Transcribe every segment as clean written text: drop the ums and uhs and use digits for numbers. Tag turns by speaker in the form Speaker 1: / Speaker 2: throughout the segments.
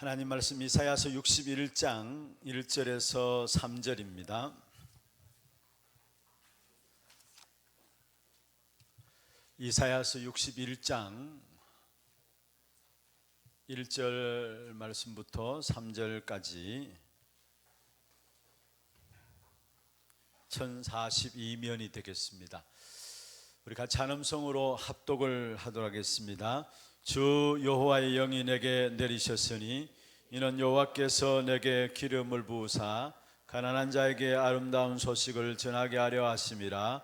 Speaker 1: 하나님 말씀 이사야서 61장 1절에서 3절입니다. 이사야서 61장 1절 말씀부터 3절까지 1042면이 되겠습니다. 우리 같이 한 음성으로 합독을 하도록 하겠습니다. 주 여호와의 영이 내게 내리셨으니 이는 여호와께서 내게 기름을 부으사 가난한 자에게 아름다운 소식을 전하게 하려 하심이라.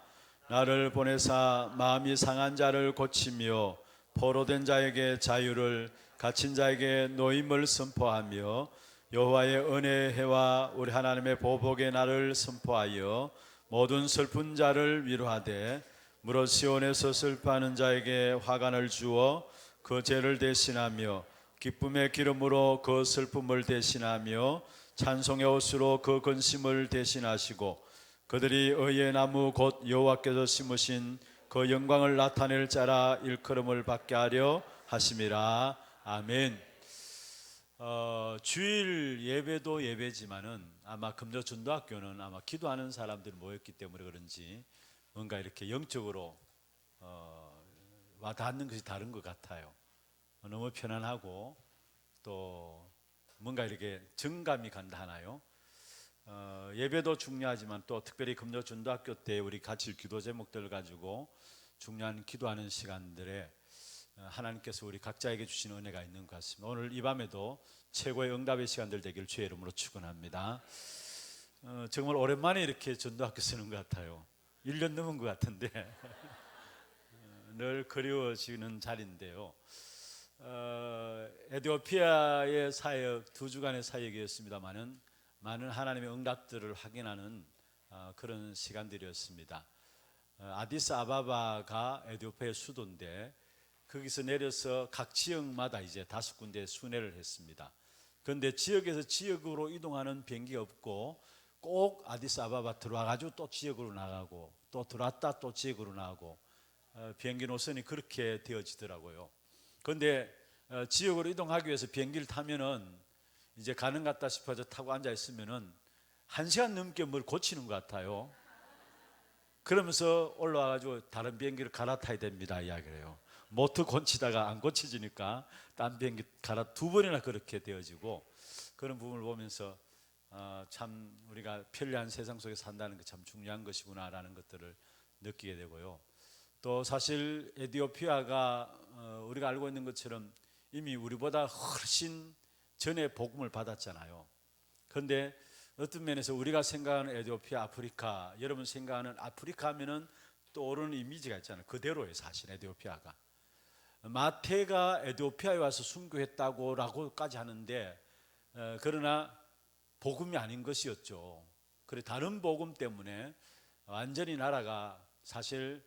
Speaker 1: 나를 보내사 마음이 상한 자를 고치며 포로된 자에게 자유를, 갇힌 자에게 노임을 선포하며 여호와의 은혜의 해와 우리 하나님의 보복의 날을 선포하여 모든 슬픈 자를 위로하되 무릇 시온에서 슬퍼하는 자에게 화관을 주어 그 죄를 대신하며 기쁨의 기름으로 그 슬픔을 대신하며 찬송의 옷으로 그 근심을 대신하시고 그들이 의의 나무 곧 여호와께서 심으신 그 영광을 나타낼 자라 일컬음을 받게 하려 하심이라. 아멘. 주일 예배도 예배지만은 아마 금조전도학교는 아마 기도하는 사람들이 모였기 때문에 그런지 뭔가 이렇게 영적으로 와닿는 것이 다른 것 같아요. 너무 편안하고 또 뭔가 이렇게 정감이 간다 하나요? 예배도 중요하지만 또 특별히 금요전도학교 때 우리 같이 기도 제목들 가지고 중요한 기도하는 시간들에 하나님께서 우리 각자에게 주신 은혜가 있는 것 같습니다. 오늘 이 밤에도 최고의 응답의 시간들 되길 주의 이름으로 축원합니다. 정말 오랜만에 이렇게 전도학교 쓰는 것 같아요. 1년 넘은 것 같은데 늘 그리워지는 자리인데요. 에티오피아의 사역, 2주간의 사역이었습니다마는 많은 하나님의 응답들을 확인하는 그런 시간들이었습니다. 아디스아바바가 에티오피아의 수도인데 거기서 내려서 각 지역마다 이제 5군데 순회를 했습니다. 그런데 지역에서 지역으로 이동하는 비행기가 없고 꼭 아디스아바바 들어와가지고 또 지역으로 나가고 또 들어왔다 또 지역으로 나가고 비행기 노선이 그렇게 되어지더라고요. 그런데 지역으로 이동하기 위해서 비행기를 타면은 이제 가는 것 같다 싶어서 타고 앉아 있으면은 1시간 넘게 뭘 고치는 것 같아요. 그러면서 올라와가지고 다른 비행기를 갈아타야 됩니다 이야기를 해요. 모터 고치다가 안 고쳐지니까 딴 비행기 갈아 2번이나 그렇게 되어지고 그런 부분을 보면서 참 우리가 편리한 세상 속에 산다는 게 참 중요한 것이구나라는 것들을 느끼게 되고요. 또 사실 에티오피아가 우리가 알고 있는 것처럼 이미 우리보다 훨씬 전에 복음을 받았잖아요. 그런데 어떤 면에서 우리가 생각하는 에티오피아, 아프리카, 여러분 생각하는 아프리카 하면은 떠오르는 이미지가 있잖아요. 그대로예요 사실 에티오피아가. 마태가 에티오피아에 와서 순교했다고 라고까지 하는데 그러나 복음이 아닌 것이었죠. 그래 다른 복음 때문에 완전히 나라가 사실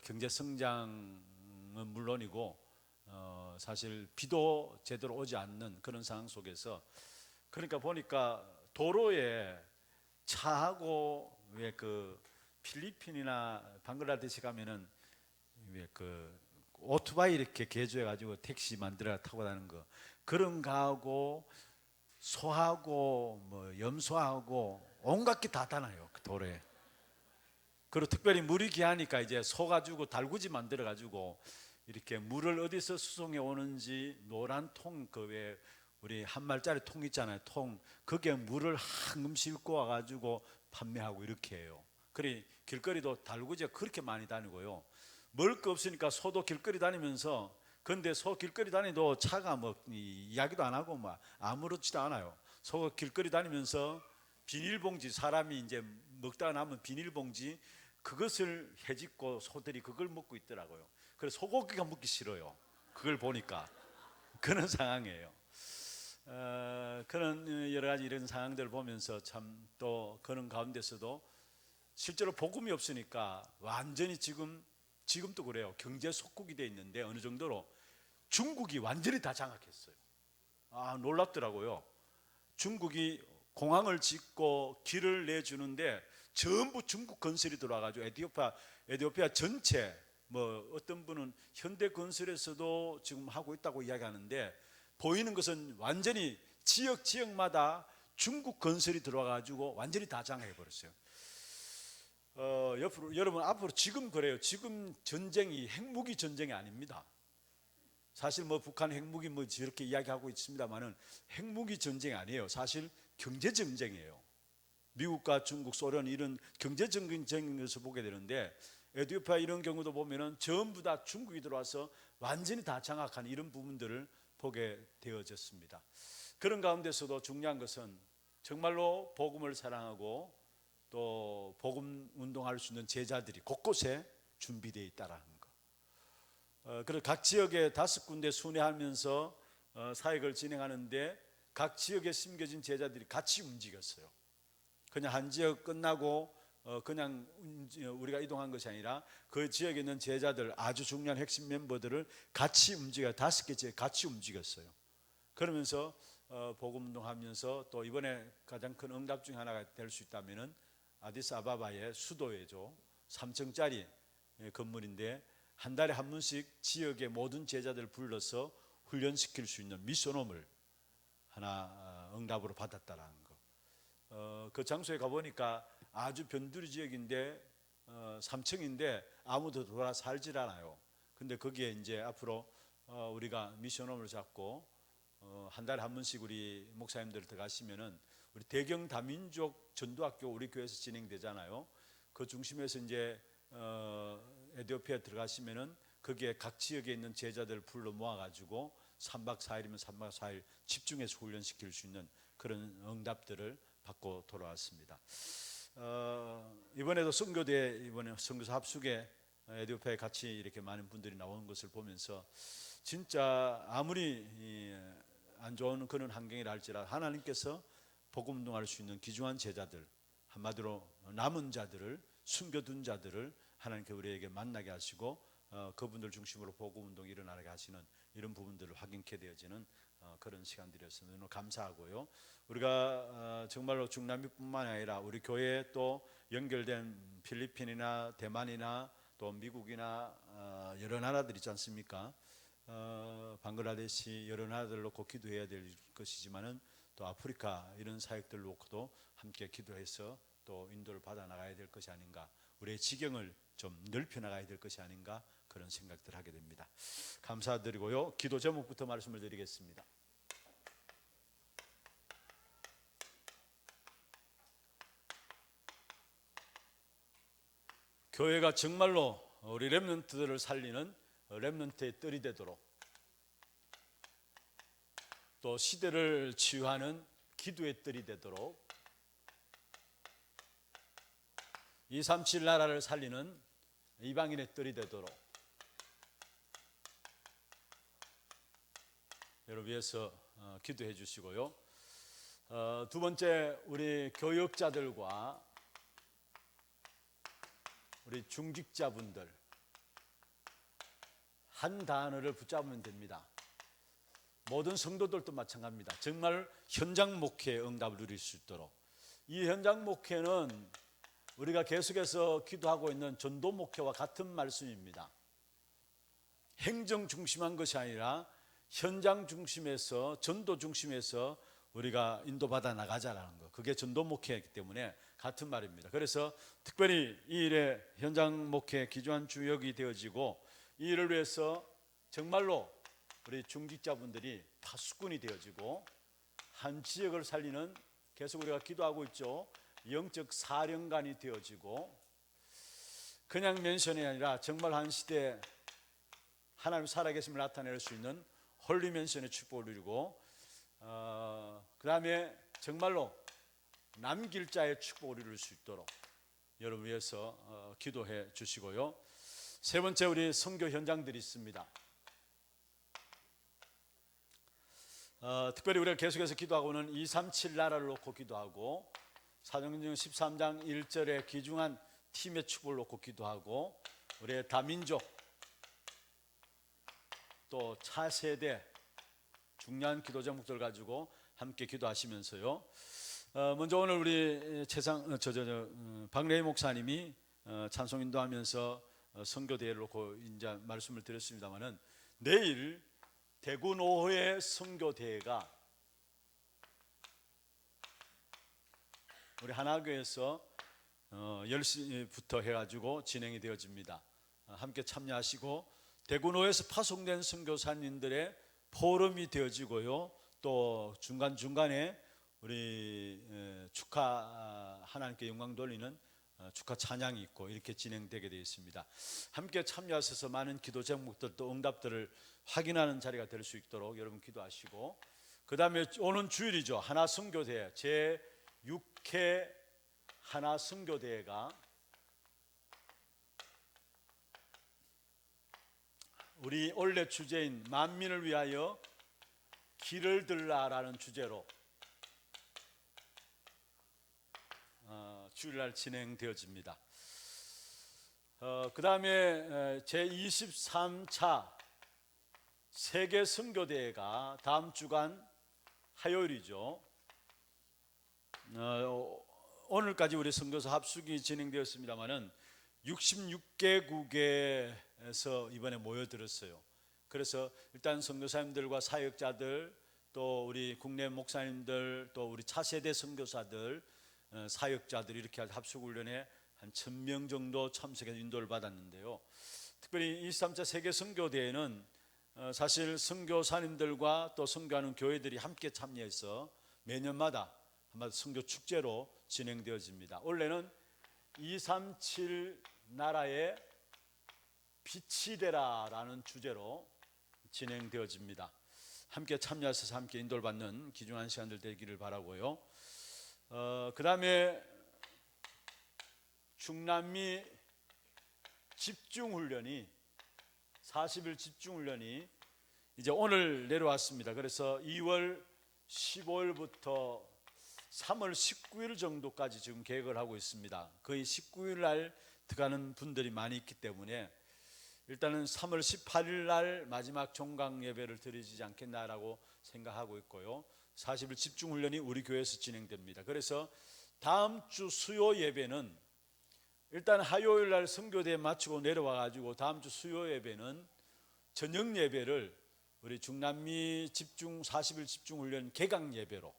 Speaker 1: 경제 성장은 물론이고 사실 비도 제대로 오지 않는 그런 상황 속에서 그러니까 보니까 도로에 차하고 왜 그 필리핀이나 방글라데시 가면은 왜 그 오토바이 이렇게 개조해 가지고 택시 만들어 타고 다니는 거 그런 거하고 소하고 뭐 염소하고 온갖 게 다 타나요 그 도로에. 그리고 특별히 물이 귀하니까 이제 소 가지고 달구지 만들어 가지고 이렇게 물을 어디서 수송해 오는지 노란 통 그 왜 우리 한 말짜리 통 있잖아요 통 거기에 물을 한금 싣고 와가지고 판매하고 이렇게 해요. 그래 길거리도 달구지가 그렇게 많이 다니고요. 먹을 거 없으니까 소도 길거리 다니면서 근데 소 길거리 다니도 차가 뭐 이야기도 안 하고 뭐 아무렇지도 않아요. 소가 길거리 다니면서 비닐봉지 사람이 이제 먹다가 남은 비닐봉지 그것을 헤집고 소들이 그걸 먹고 있더라고요. 그래서 소고기가 먹기 싫어요. 그걸 보니까 그런 상황이에요. 그런 여러 가지 이런 상황들을 보면서 참 또 그런 가운데서도 실제로 복음이 없으니까 완전히 지금도 그래요. 경제 속국이 돼 있는데 어느 정도로 중국이 완전히 다 장악했어요. 놀랍더라고요. 중국이 공항을 짓고 길을 내주는데 전부 중국 건설이 들어와가지고 에티오피아 전체 뭐 어떤 분은 현대 건설에서도 지금 하고 있다고 이야기하는데 보이는 것은 완전히 지역마다 중국 건설이 들어와가지고 완전히 다 장악해 버렸어요. 옆으로 여러분 앞으로 지금 그래요. 지금 전쟁이 핵무기 전쟁이 아닙니다. 사실 뭐 북한 핵무기 뭐 저렇게 이야기하고 있습니다만은 핵무기 전쟁이 아니에요. 사실 경제 전쟁이에요. 미국과 중국, 소련 이런 경제 전쟁인 것을 보게 되는데 에티오피아 이런 경우도 보면은 전부 다 중국이 들어와서 완전히 다 장악한 이런 부분들을 보게 되어졌습니다. 그런 가운데서도 중요한 것은 정말로 복음을 사랑하고 또 복음 운동할 수 있는 제자들이 곳곳에 준비되어 있다라는 거. 그래서 각 지역에 5군데 순회하면서 사역을 진행하는데 각 지역에 심겨진 제자들이 같이 움직였어요. 그냥 한 지역 끝나고 그냥 우리가 이동한 것이 아니라 그 지역에 있는 제자들 아주 중요한 핵심 멤버들을 같이 움직여 5개 지역 같이 움직였어요. 그러면서 복음 운동하면서 또 이번에 가장 큰 응답 중에 하나가 될 수 있다면은 아디스아바바의 수도회죠. 3층짜리 건물인데 한 달에 한 번씩 지역의 모든 제자들을 불러서 훈련시킬 수 있는 미션홈을 하나 응답으로 받았다라는 거. 그 장소에 가보니까 아주 변두리 지역인데 3층인데 아무도 돌아 살질 않아요. 근데 거기에 이제 앞으로 우리가 미션홈을 잡고 한 달에 한 번씩 우리 목사님들 들어가시면은 우리 대경 다민족 전도학교 우리 교회에서 진행되잖아요. 그 중심에서 이제 에티오피아에 들어가시면은 거기에 각 지역에 있는 제자들을 불러 모아가지고 3박 4일이면 3박 4일 집중해서 훈련시킬 수 있는 그런 응답들을 받고 돌아왔습니다. 이번에도 선교대 이번에 선교사 합숙에 에티오피아에 같이 이렇게 많은 분들이 나오는 것을 보면서 진짜 아무리 안 좋은 그런 환경이라 할지라도 하나님께서 복음 운동할 수 있는 귀중한 제자들, 한마디로 남은 자들을 숨겨둔 자들을 하나님께 우리에게 만나게 하시고 그분들 중심으로 복음 운동이 일어나게 하시는 이런 부분들을 확인케 되어지는 그런 시간들이었습니다. 너무 감사하고요. 우리가 정말로 중남미뿐만 아니라 우리 교회에 또 연결된 필리핀이나 대만이나 또 미국이나 여러 나라들 있지 않습니까? 방글라데시 여러 나라들로 꼭 기도해야 될 것이지만은 또 아프리카 이런 사역들 놓고도 함께 기도해서 또 인도를 받아 나가야 될 것이 아닌가, 우리의 지경을 좀 넓혀 나가야 될 것이 아닌가 그런 생각들 하게 됩니다. 감사드리고요. 기도 제목부터 말씀을 드리겠습니다. 교회가 정말로 우리 렘넌트들을 살리는 렘넌트의 뜰이 되도록, 또 시대를 치유하는 기도의 뜰이 되도록, 237 나라를 살리는 이방인의 뜰이 되도록 여러분 위해서 기도해 주시고요. 두 번째, 우리 교역자들과 우리 중직자분들 한 단어를 붙잡으면 됩니다. 모든 성도들도 마찬가지입니다. 정말 현장 목회의 응답을 누릴 수 있도록, 이 현장 목회는 우리가 계속해서 기도하고 있는 전도 목회와 같은 말씀입니다. 행정 중심한 것이 아니라 현장 중심에서, 전도 중심에서 우리가 인도받아 나가자라는 것, 그게 전도 목회이기 때문에 같은 말입니다. 그래서 특별히 이 일에 현장 목회 기조한 주역이 되어지고, 이 일을 위해서 정말로 우리 중직자분들이 파수꾼이 되어지고, 한 지역을 살리는, 계속 우리가 기도하고 있죠, 영적 사령관이 되어지고, 그냥 멘션이 아니라 정말 한 시대에 하나님 살아계심을 나타낼 수 있는 홀리 멘션의 축복을 누리고, 그 다음에 정말로 남길 자의 축복을 이룰 수 있도록 여러분 위해서 기도해 주시고요. 세 번째, 우리 선교 현장들이 있습니다. 특별히 우리가 계속해서 기도하고는 237 나라를 놓고 기도하고, 사도행전 13장 1절에 귀중한 팀의 축복을 놓고 기도하고, 우리의 다민족 또 차세대 중요한 기도 제목들 가지고 함께 기도하시면서요. 먼저 오늘 우리 박래희 목사님이 찬송 인도하면서 선교 대회를 놓고 이제 말씀을 드렸습니다만은, 내일 대구노회 선교대회가 우리 하나교에서 10시부터 해가지고 진행이 되어집니다. 함께 참여하시고 대구노회에서 파송된 선교사님들의 포럼이 되어지고요. 또 중간중간에 우리 축하 하나님께 영광 돌리는 축하 찬양이 있고 이렇게 진행되게 되어 있습니다. 함께 참여하셔서 많은 기도 제목들 또 응답들을 확인하는 자리가 될 수 있도록 여러분 기도하시고, 그 다음에 오는 주일이죠. 하나선교대회 제6회 하나선교대회가 우리 원래 주제인 만민을 위하여 길을 들라라는 주제로 주일날 진행되어집니다. 그 다음에 제23차 세계 선교대회가 다음 주간 화요일이죠. 오늘까지 우리 선교사 합숙이 진행되었습니다마는 66개국에서 이번에 모여들었어요. 그래서 일단 선교사님들과 사역자들, 또 우리 국내 목사님들, 또 우리 차세대 선교사들, 사역자들 이렇게 합숙훈련에 한 1000명 정도 참석해서 인도를 받았는데요. 특별히 23차 세계 선교대회는 사실 선교사님들과 또 선교하는 교회들이 함께 참여해서 매년마다 한마디 선교 축제로 진행되어집니다. 원래는 237 나라에 빛이 되라라는 주제로 진행되어집니다. 함께 참여하셔서 함께 인도를 받는 귀중한 시간들 되기를 바라고요. 그 다음에 중남미 집중훈련이 40일 집중훈련이 이제 오늘 내려왔습니다. 그래서 2월 15일부터 3월 19일 정도까지 지금 계획을 하고 있습니다. 거의 19일 날 들어가는 분들이 많이 있기 때문에 일단은 3월 18일 날 마지막 종강 예배를 드리지 않겠나라고 생각하고 있고요. 40일 집중훈련이 우리 교회에서 진행됩니다. 그래서 다음 주 수요 예배는 일단 화요일 날 선교대회 마치고 내려와 가지고 다음 주 수요 예배는 저녁 예배를 우리 중남미 집중 40일 집중훈련 개강 예배로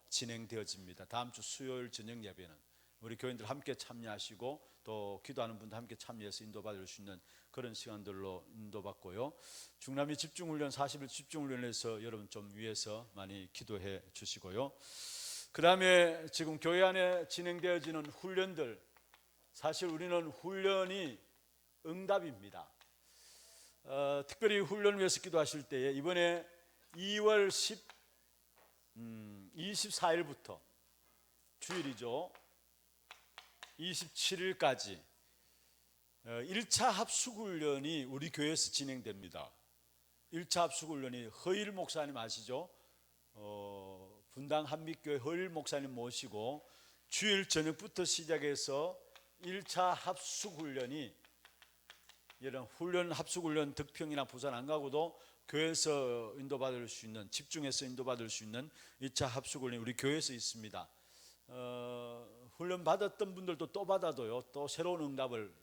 Speaker 1: 진행되어집니다. 다음 주 수요일 저녁 예배는 우리 교인들 함께 참여하시고 또 기도하는 분들 함께 참여해서 인도받을 수 있는 그런 시간들로 인도받고요. 중남미 집중훈련 40일 집중훈련에서 여러분 좀 위해서 많이 기도해 주시고요. 그 다음에 지금 교회 안에 진행되어지는 훈련들, 사실 우리는 훈련이 응답입니다. 특별히 훈련을 위해서 기도하실 때에 이번에 2월 24일부터 주일이죠. 27일까지 1차 합숙훈련이 우리 교회에서 진행됩니다. 1차 합숙훈련이 허일 목사님 아시죠? 분당 한빛교회 허일 목사님 모시고 주일 저녁부터 시작해서 1차 합숙훈련이, 이런 훈련 합숙훈련 덕평이나 부산 안 가고도 교회에서 인도받을 수 있는, 집중해서 인도받을 수 있는 2차 합숙훈련이 우리 교회에서 있습니다. 훈련 받았던 분들도 또 받아도요, 또 새로운 응답을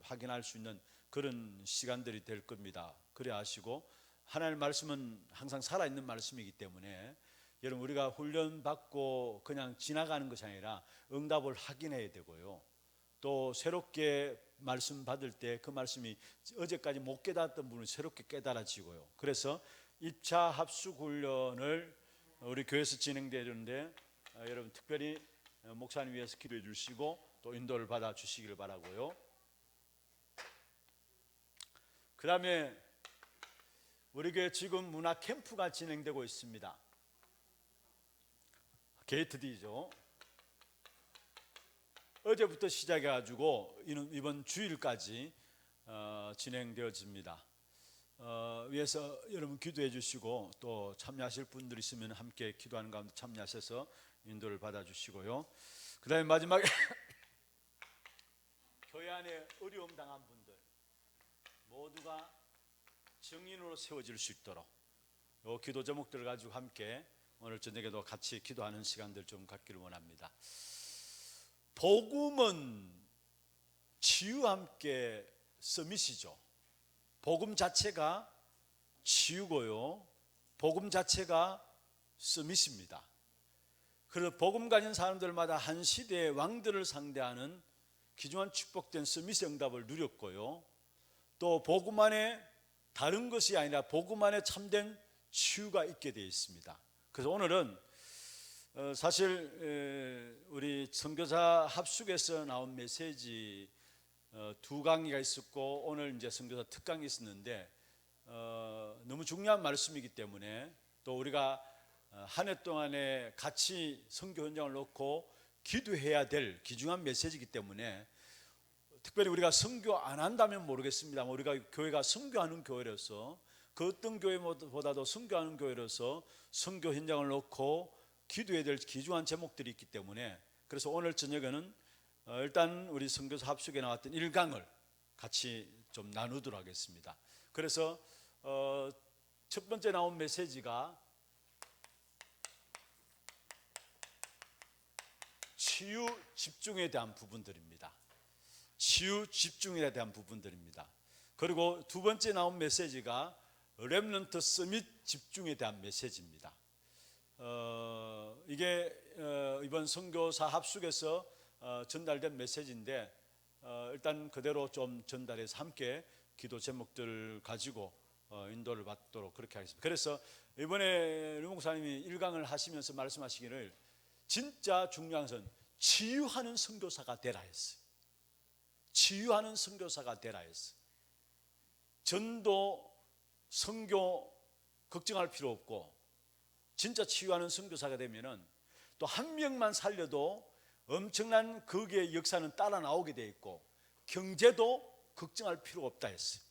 Speaker 1: 확인할 수 있는 그런 시간들이 될 겁니다. 그래 하시고, 하나님의 말씀은 항상 살아있는 말씀이기 때문에 여러분 우리가 훈련 받고 그냥 지나가는 것이 아니라 응답을 확인해야 되고요. 또 새롭게 말씀 받을 때 그 말씀이 어제까지 못 깨달았던 분은 새롭게 깨달아지고요. 그래서 2차 합숙훈련을 우리 교회에서 진행되는데 여러분 특별히 목사님 위해서 기도해 주시고 또 인도를 받아 주시기를 바라고요. 그 다음에 우리 교회 지금 문화 캠프가 진행되고 있습니다. 게이트 D죠. 어제부터 시작해가지고 이번 주일까지 진행되어집니다. 위해서 여러분 기도해 주시고 또 참여하실 분들 있으면 함께 기도하는 가운데 참여하셔서 인도를 받아주시고요. 그 다음에 마지막에 교회 안에 어려움 당한 분들 모두가 증인으로 세워질 수 있도록 이 기도 제목들을 가지고 함께 오늘 저녁에도 같이 기도하는 시간들 좀 갖기를 원합니다. 복음은 치유와 함께 서밋이죠. 복음 자체가 치유고요. 복음 자체가 서밋입니다. 그래서 복음 가진 사람들마다 한 시대의 왕들을 상대하는 귀중한 축복된 서밋의 응답을 누렸고요. 또 복음 안에 다른 것이 아니라 복음 안에 참된 치유가 있게 되어 있습니다. 그래서 오늘은 사실 우리 선교사 합숙에서 나온 메시지 두 강의가 있었고 오늘 이제 선교사 특강이 있었는데 너무 중요한 말씀이기 때문에 또 우리가 한 해 동안에 같이 선교 현장을 놓고 기도해야 될 귀중한 메시지이기 때문에 특별히 우리가 선교 안 한다면 모르겠습니다만 우리가 교회가 선교하는 교회로서 그 어떤 교회보다도 선교하는 교회로서 선교 현장을 놓고 기도해야 될 귀중한 제목들이 있기 때문에 그래서 오늘 저녁에는 일단 우리 선교사 합숙에 나왔던 1강을 같이 좀 나누도록 하겠습니다. 그래서 첫 번째 나온 메시지가 치유 집중에 대한 부분들입니다. 치유 집중에 대한 부분들입니다. 그리고 두 번째 나온 메시지가 렘넌트 서밋 집중에 대한 메시지입니다. 이게 이번 선교사 합숙에서 전달된 메시지인데 일단 그대로 좀 전달해서 함께 기도 제목들 가지고 인도를 받도록 그렇게 하겠습니다. 그래서 이번에 류 목사님이 1강을 하시면서 말씀하시기를 진짜 중요한 것은 치유하는 선교사가 되라 했어요. 치유하는 선교사가 되라 했어요. 전도, 선교 걱정할 필요 없고 진짜 치유하는 선교사가 되면은 또 한 명만 살려도 엄청난 거기에 역사는 따라 나오게 돼 있고 경제도 걱정할 필요가 없다 했어요.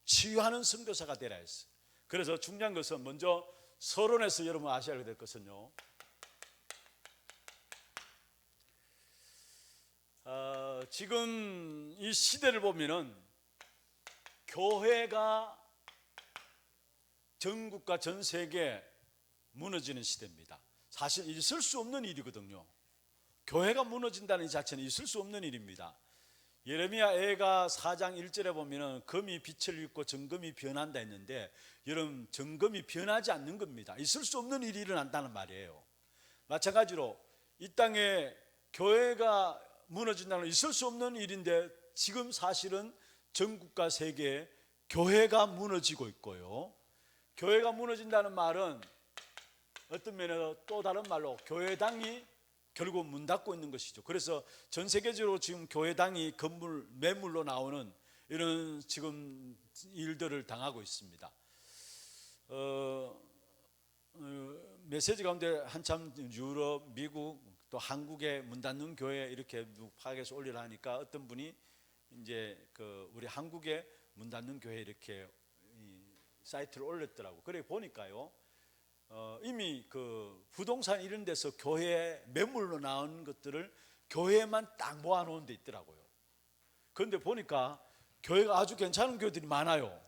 Speaker 1: 치유하는 선교사가 되라 했어요. 그래서 중요한 것은 먼저 서론에서 여러분 아셔야 될 것은요. 지금 이 시대를 보면은 교회가 전국과 전 세계에 무너지는 시대입니다. 사실 있을 수 없는 일이거든요. 교회가 무너진다는 이 자체는 있을 수 없는 일입니다. 예레미야 애가 4장 1절에 보면은 금이 빛을 잃고 정금이 변한다 했는데 여러분 정금이 변하지 않는 겁니다. 있을 수 없는 일이 일어난다는 말이에요. 마찬가지로 이 땅에 교회가 무너진다는 건 있을 수 없는 일인데 지금 사실은 전국과 세계에 교회가 무너지고 있고요. 교회가 무너진다는 말은 어떤 면에서 또 다른 말로 교회당이 결국 문 닫고 있는 것이죠. 그래서 전 세계적으로 지금 교회당이 건물 매물로 나오는 이런 지금 일들을 당하고 있습니다. 메시지 가운데 한참 유럽, 미국 또 한국에 문 닫는 교회 이렇게 파악해서 올리라 하니까 어떤 분이 이제 우리 한국에 문 닫는 교회 이렇게 사이트를 올렸더라고. 그래 보니까요. 이미 부동산 이런 데서 교회 매물로 나온 것들을 교회만 딱 모아놓은 데 있더라고요. 그런데 보니까 교회가 아주 괜찮은 교회들이 많아요.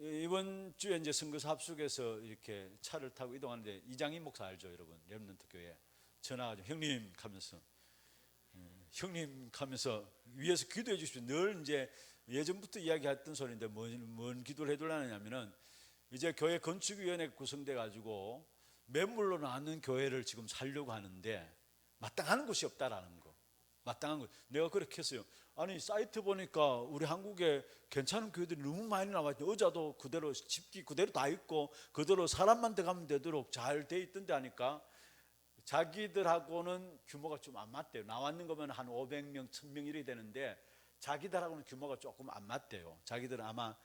Speaker 1: 이번 주에 이제 선교사 합숙에서 이렇게 차를 타고 이동하는데 이장희 목사 알죠, 여러분? 렘넌트 교회 전화가지고 형님 하면서 위에서 기도해 주십시오. 늘 이제 예전부터 이야기했던 소리인데 뭔 기도를 해달라냐면은 이제 교회 건축위원회가 구성돼 가지고 매물로 나왔는 교회를 지금 살려고 하는데 마땅한 곳이 없다라는 거. 마땅한 것. 내가 그렇게 했어요. 아니 사이트 보니까 우리 한국에 괜찮은 교회들이 너무 많이 나왔죠. 의자도 그대로 집기 그대로 다 있고 그대로 사람만 들어가면 되도록 잘 돼 있던데 하니까 자기들하고는 규모가 좀 안 맞대요. 나왔는 거면 한 500명, 1000명 이렇게 되는데 자기들하고는 규모가 조금 안 맞대요. 자기들은 아마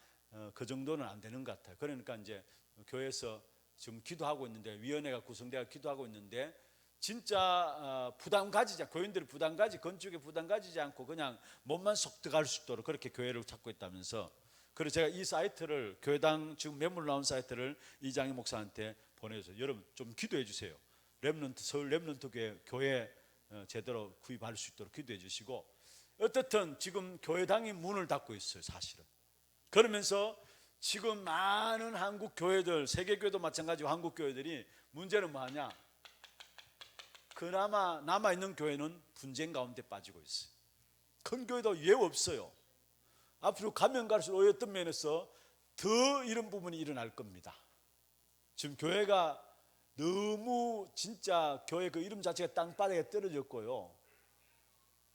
Speaker 1: 그 정도는 안 되는 것 같아요. 그러니까 이제 교회에서 지금 기도하고 있는데 위원회가 구성되어 기도하고 있는데 진짜 부담 가지자 교인들이 건축에 부담 가지지 않고 그냥 몸만 속 들어갈 수 있도록 그렇게 교회를 찾고 있다면서 그래서 제가 이 사이트를 교회당 지금 매물 나온 사이트를 이장희 목사한테 보내줘서 여러분 좀 기도해 주세요. 서울 렘넌트 교회 제대로 구입할 수 있도록 기도해 주시고 어떻든 지금 교회당이 문을 닫고 있어요. 사실은 그러면서 지금 많은 한국 교회들 세계교회도 마찬가지고 한국 교회들이 문제는 뭐하냐 그나마 남아있는 교회는 분쟁 가운데 빠지고 있어요. 큰 교회도 예외 없어요. 앞으로 가면 갈수록 어떤 면에서 더 이런 부분이 일어날 겁니다. 지금 교회가 너무 진짜 교회 그 이름 자체가 땅바닥에 떨어졌고요.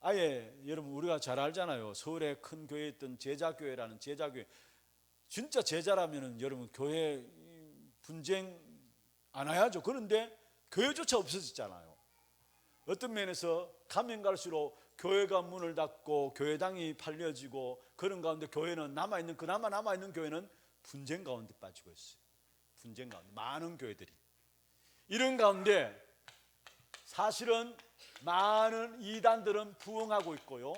Speaker 1: 아예 여러분 우리가 잘 알잖아요. 서울에 큰 교회에 있던 제자교회라는 제자교회, 진짜 제자라면은 여러분 교회 분쟁 안 해야죠. 그런데 교회조차 없어졌잖아요. 어떤 면에서 가면 갈수록 교회가 문을 닫고 교회당이 팔려지고 그런 가운데 교회는 남아있는, 그나마 남아있는 교회는 분쟁 가운데 빠지고 있어요. 분쟁 가운데 많은 교회들이. 이런 가운데 사실은 많은 이단들은 부흥하고 있고요,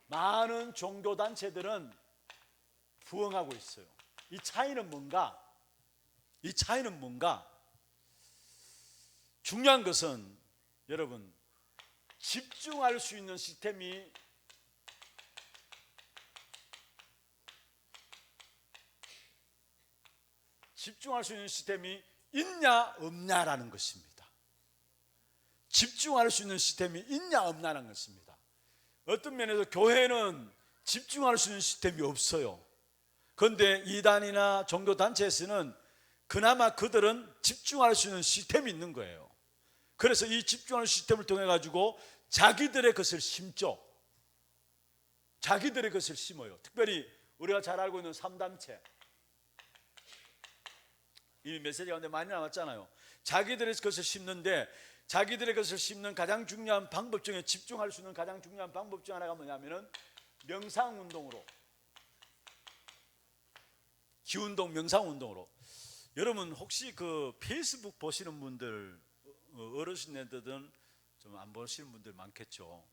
Speaker 1: 많은 종교단체들은 부흥하고 있어요. 이 차이는 뭔가? 이 차이는 뭔가? 중요한 것은 여러분, 집중할 수 있는 시스템이 있냐 없냐라는 것입니다. 집중할 수 있는 시스템이 있냐 없냐라는 것입니다. 어떤 면에서 교회는 집중할 수 있는 시스템이 없어요. 그런데 이단이나 종교단체에서는 그나마 그들은 집중할 수 있는 시스템이 있는 거예요. 그래서 이 집중하는 시스템을 통해 가지고 자기들의 것을 심죠. 자기들의 것을 심어요. 특별히 우리가 잘 알고 있는 3단체, 이미 메시지 가운데 많이 나왔잖아요. 자기들의 것을 심는데, 자기들의 것을 심는 가장 중요한 방법 중에, 집중할 수 있는 가장 중요한 방법 중 하나가 뭐냐면은 명상운동으로, 기운동 명상운동으로. 여러분 혹시 그 페이스북 보시는 분들, 어르신들은 좀 안 보시는 분들 많겠죠.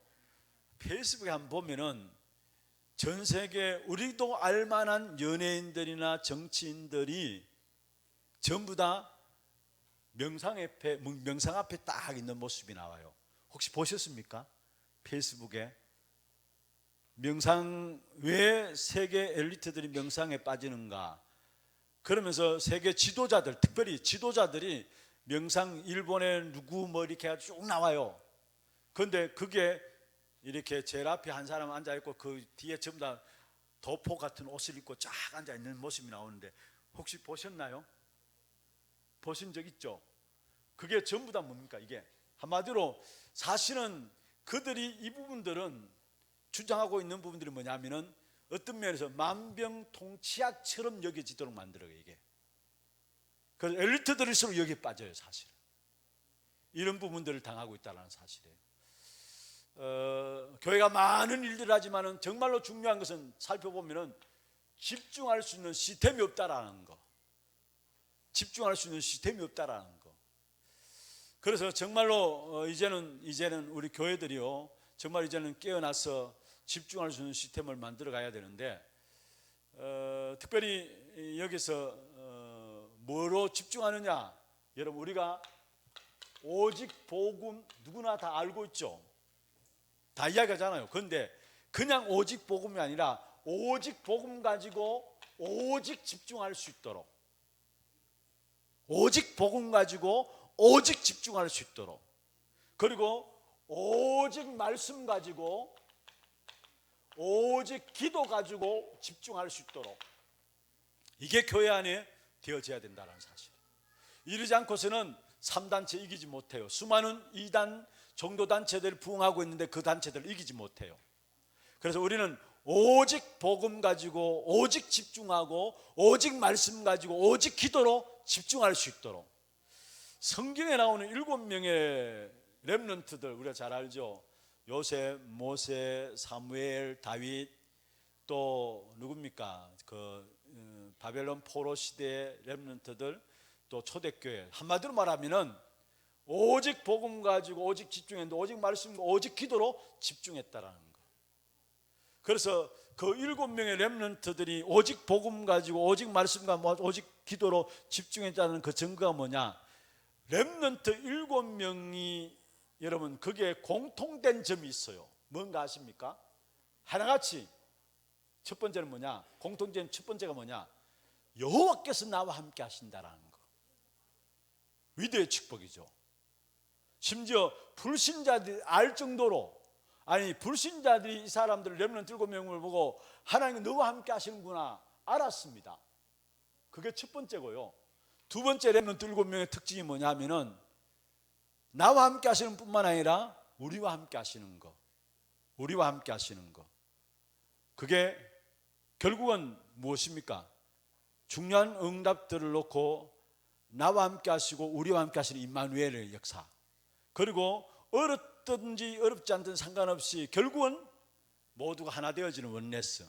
Speaker 1: 페이스북에 한번 보면은 전 세계 우리도 알만한 연예인들이나 정치인들이 전부 다 명상 앞에 딱 있는 모습이 나와요. 혹시 보셨습니까? 페이스북에 명상, 왜 세계 엘리트들이 명상에 빠지는가? 그러면서 세계 지도자들, 특별히 지도자들이 명상, 일본의 누구 뭐 이렇게 해가지고 쭉 나와요. 그런데 그게 이렇게 제일 앞에 한 사람 앉아있고 그 뒤에 전부 다 도포 같은 옷을 입고 쫙 앉아있는 모습이 나오는데 혹시 보셨나요? 보신 적 있죠? 그게 전부 다 뭡니까? 이게 한마디로 사실은 그들이 이 부분들은 주장하고 있는 부분들이 뭐냐면은 어떤 면에서 만병통치약처럼 여겨지도록 만들어요. 이게 그래서 엘리트들일수록 여기에 빠져요. 사실은 이런 부분들을 당하고 있다는 사실이에요. 교회가 많은 일들을 하지만은 정말로 중요한 것은 살펴보면은 집중할 수 있는 시스템이 없다라는 거. 집중할 수 있는 시스템이 없다라는 거. 그래서 정말로 이제는 우리 교회들이요, 정말 이제는 깨어나서 집중할 수 있는 시스템을 만들어 가야 되는데, 특별히 여기서 뭐로 집중하느냐? 여러분 우리가 오직 복음 누구나 다 알고 있죠. 다 이야기하잖아요. 그런데 그냥 오직 복음이 아니라 오직 복음 가지고 오직 집중할 수 있도록, 오직 복음 가지고 오직 집중할 수 있도록, 그리고 오직 말씀 가지고 오직 기도 가지고 집중할 수 있도록, 이게 교회 안에 되어져야 된다는 사실. 이러지 않고서는 3단체 이기지 못해요. 수많은 2단 종교단체들이 부흥하고 있는데 그 단체들을 이기지 못해요. 그래서 우리는 오직 복음 가지고 오직 집중하고 오직 말씀 가지고 오직 기도로 집중할 수 있도록, 성경에 나오는 7명의 렘넌트들 우리가 잘 알죠. 요셉, 모세, 사무엘, 다윗, 또 누굽니까? 바벨론 포로 시대의 렘넌트들, 또 초대교회. 한마디로 말하면은 오직 복음 가지고 오직 집중했는데 오직 말씀과 오직 기도로 집중했다라는 거. 그래서 그 7명의 렘넌트들이 오직 복음 가지고 오직 말씀과 오직 기도로 집중했다는 그 증거가 뭐냐? 렘넌트 7명이 여러분 그게 공통된 점이 있어요. 뭔가 아십니까? 하나같이 첫 번째는 뭐냐? 공통된 첫 번째가 뭐냐? 여호와께서 나와 함께 하신다라는 거. 위대의 축복이죠. 심지어 불신자들이 알 정도로, 아니 불신자들이 이 사람들 렘넌트 7명을 보고 하나님 너와 함께 하시는구나 알았습니다. 그게 첫 번째고요. 두 번째 렘넌트 7명의 특징이 뭐냐면은 나와 함께 하시는 뿐만 아니라 우리와 함께 하시는 거. 우리와 함께 하시는 거. 그게 결국은 무엇입니까? 중요한 응답들을 놓고 나와 함께 하시고 우리와 함께 하시는 임마누엘의 역사. 그리고 어렵든지 어렵지 않든 상관없이 결국은 모두가 하나 되어지는 원네스.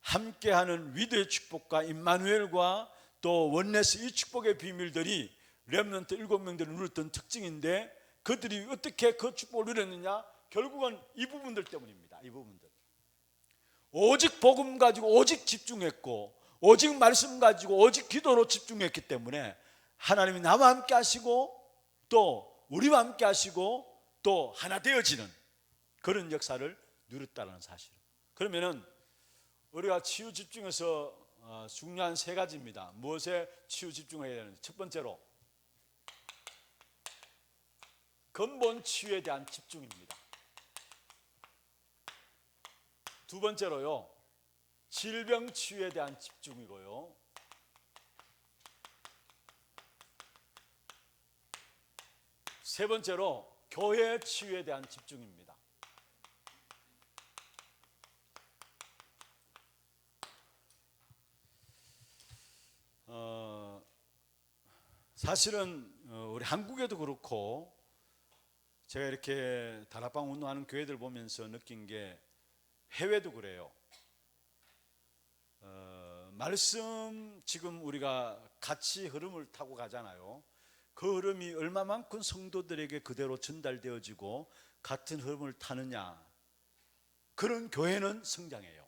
Speaker 1: 함께하는 위대의 축복과 임마누엘과 또 원네스 이 축복의 비밀들이 렘넌트 7명들이 누렸던 특징인데 그들이 어떻게 그 축복을 누렸느냐? 결국은 이 부분들 때문입니다. 이 부분들. 오직 복음 가지고 오직 집중했고 오직 말씀 가지고 오직 기도로 집중했기 때문에 하나님이 나와 함께 하시고 또 우리와 함께 하시고 또 하나 되어지는 그런 역사를 누렸다는 사실. 그러면은 우리가 치유 집중에서 중요한 세 가지입니다. 무엇에 치유 집중해야 되는지. 첫 번째로 근본 치유에 대한 집중입니다. 두 번째로요, 질병 치유에 대한 집중이고요. 세 번째로 교회 치유에 대한 집중입니다. 사실은 우리 한국에도 그렇고 제가 이렇게 다락방 운동하는 교회들 보면서 느낀 게 해외도 그래요. 말씀 지금 우리가 같이 흐름을 타고 가잖아요. 그 흐름이 얼마만큼 성도들에게 그대로 전달되어지고 같은 흐름을 타느냐, 그런 교회는 성장해요.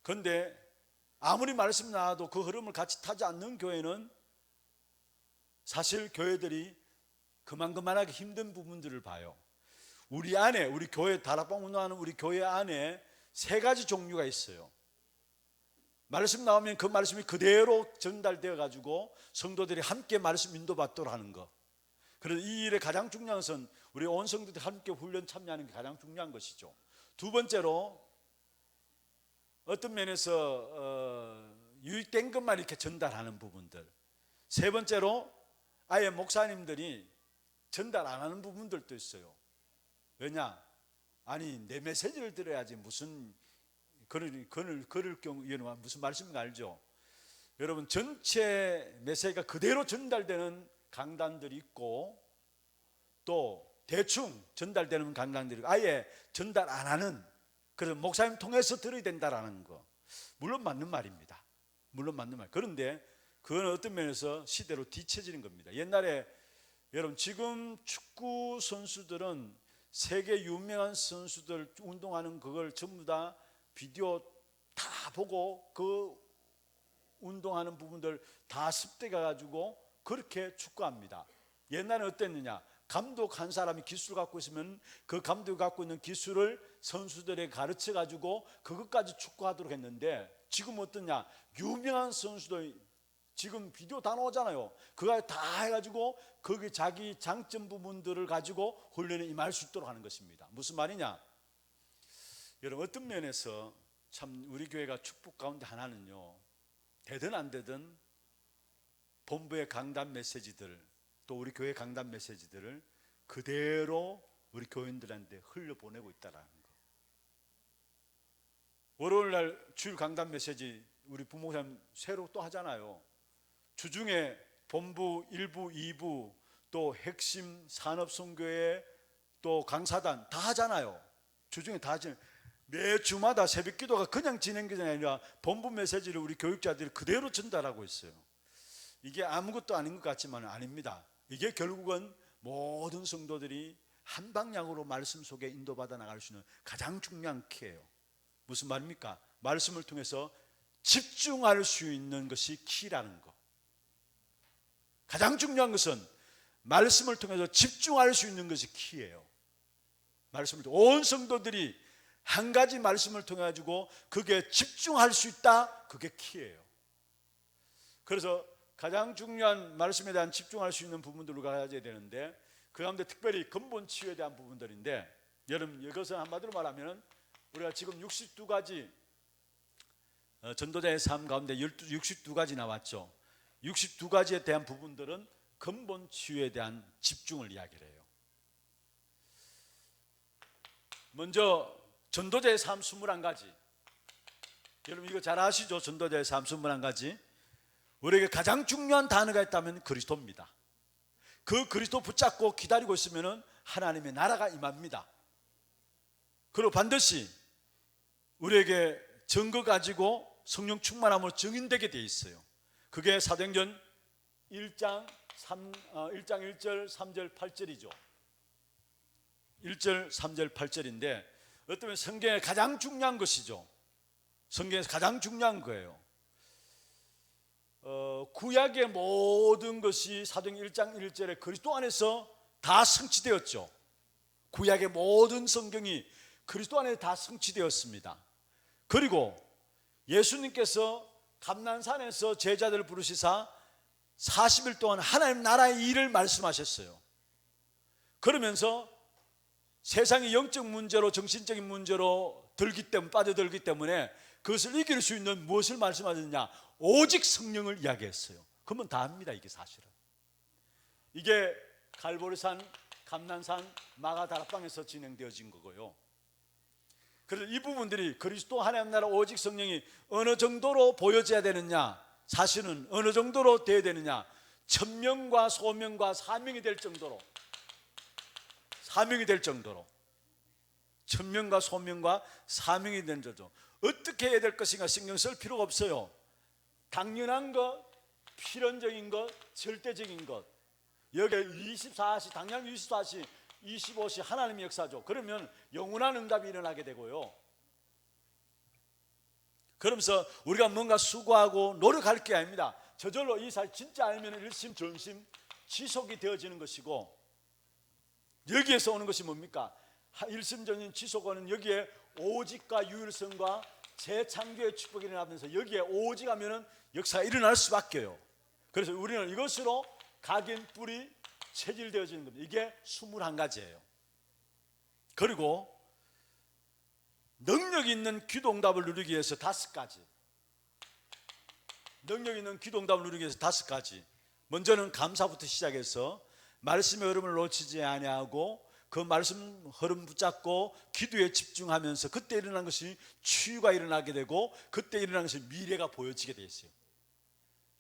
Speaker 1: 그런데 아무리 말씀 나와도 그 흐름을 같이 타지 않는 교회는 사실 교회들이 그만하게 힘든 부분들을 봐요. 우리 안에, 우리 교회 다락방 운동하는 우리 교회 안에 세 가지 종류가 있어요. 말씀 나오면 그 말씀이 그대로 전달되어 가지고 성도들이 함께 말씀 인도받도록 하는 것. 그래서 이 일에 가장 중요한 것은 우리 온 성도들이 함께 훈련 참여하는 게 가장 중요한 것이죠. 두 번째로 어떤 면에서 유익된 것만 이렇게 전달하는 부분들. 세 번째로 아예 목사님들이 전달 안 하는 부분들도 있어요. 왜냐? 아니 내 메시지를 들어야지 무슨 그럴 경우 무슨 말씀인가 알죠? 여러분 전체 메시지가 그대로 전달되는 강단들이 있고 또 대충 전달되는 강단들이 있고 아예 전달 안 하는, 그래서 목사님 통해서 들어야 된다라는 거, 물론 맞는 말입니다. 물론 맞는 말. 그런데 그건 어떤 면에서 시대로 뒤처지는 겁니다. 옛날에 여러분 지금 축구 선수들은 세계 유명한 선수들 운동하는 그걸 전부 다 비디오 다 보고 그 운동하는 부분들 다 습득해 가지고 그렇게 축구합니다. 옛날에 어땠느냐? 감독 한 사람이 기술을 갖고 있으면 그 감독이 갖고 있는 기술을 선수들에게 가르쳐 가지고 그것까지 축구하도록 했는데 지금 어떠냐? 유명한 선수들 지금 비디오 다 나오잖아요. 그거 다 해가지고 거기 자기 장점 부분들을 가지고 훈련에 임할 수 있도록 하는 것입니다. 무슨 말이냐? 여러분 어떤 면에서 참 우리 교회가 축복 가운데 하나는요, 되든 안 되든 본부의 강단 메시지들 또 우리 교회 강단 메시지들을 그대로 우리 교인들한테 흘려보내고 있다는 거. 월요일날 주일 강단 메시지 우리 부목사님 새로 또 하잖아요. 주중에 본부 1부 2부 또 핵심 산업선교회 또 강사단 다 하잖아요. 주중에 다 하잖아요. 매 주마다 새벽 기도가 그냥 진행되는 게 아니라 본부 메시지를 우리 교육자들이 그대로 전달하고 있어요. 이게 아무것도 아닌 것 같지만 아닙니다. 이게 결국은 모든 성도들이 한 방향으로 말씀 속에 인도받아 나갈 수 있는 가장 중요한 키예요. 무슨 말입니까? 말씀을 통해서 집중할 수 있는 것이 키라는 거. 가장 중요한 것은 말씀을 통해서 집중할 수 있는 것이 키예요. 말씀을 통해 온 성도들이 한 가지 말씀을 통해 가지고 그게 집중할 수 있다, 그게 키예요. 그래서 가장 중요한 말씀에 대한 집중할 수 있는 부분들을 가져야 되는데 그 가운데 특별히 근본 치유에 대한 부분들인데, 여러분 이것은 한마디로 말하면 우리가 지금 62가지 전도자의 삶 가운데 62가지 나왔죠. 62가지에 대한 부분들은 근본 치유에 대한 집중을 이야기를 해요. 먼저 전도자의 삶 21가지. 여러분 이거 잘 아시죠? 전도자의 삶 21가지. 우리에게 가장 중요한 단어가 있다면 그리스도입니다. 그 그리스도 붙잡고 기다리고 있으면 하나님의 나라가 임합니다. 그리고 반드시 우리에게 증거 가지고 성령 충만함으로 증인되게 되어 있어요. 그게 사도행전 1장 1절 3절 8절이죠. 1절 3절 8절인데 어쩌면 성경에 가장 중요한 것이죠. 성경에서 가장 중요한 거예요. 구약의 모든 것이 사도행전 1장 1절에 그리스도 안에서 다 성취되었죠. 구약의 모든 성경이 그리스도 안에 다 성취되었습니다. 그리고 예수님께서 감난산에서 제자들을 부르시사 40일 동안 하나님 나라의 일을 말씀하셨어요. 그러면서 세상이 영적 문제로 정신적인 문제로 빠져들기 때문에 그것을 이길 수 있는 무엇을 말씀하셨냐? 오직 성령을 이야기했어요. 그러면 다 합니다. 이게 사실은. 이게 갈보리산, 감난산, 마가다락방에서 진행되어진 거고요. 그래서 이 부분들이 그리스도 하나님 나라 오직 성령이 어느 정도로 보여져야 되느냐, 사실은 어느 정도로 돼야 되느냐, 천명과 소명과 사명이 될 정도로, 천명과 소명과 사명이 된 정도. 어떻게 해야 될 것인가 신경 쓸 필요가 없어요. 당연한 것, 필연적인 것, 절대적인 것. 여기에 24시, 당장 24시 25시 하나님의 역사죠. 그러면 영원한 응답이 일어나게 되고요. 그러면서 우리가 뭔가 수고하고 노력할 게 아닙니다. 저절로 이 사실 진짜 알면 일심전심 지속이 되어지는 것이고, 여기에서 오는 것이 뭡니까? 일심전심 지속하는 여기에 오직과 유일성과 재창조의 축복이 일어나면서 여기에 오직 하면은 역사가 일어날 수밖에요. 그래서 우리는 이것으로 각인 뿌리 체질되어지는 겁니다. 이게 21가지예요. 그리고 능력 있는 기도응답을 누리기 위해서 5가지. 능력 있는 기도응답을 누리기 위해서 5가지. 먼저는 감사부터 시작해서 말씀의 흐름을 놓치지 아니하고 그 말씀 흐름 붙잡고 기도에 집중하면서 그때 일어난 것이 치유가 일어나게 되고 그때 일어난 것이 미래가 보여지게 되어 있어요.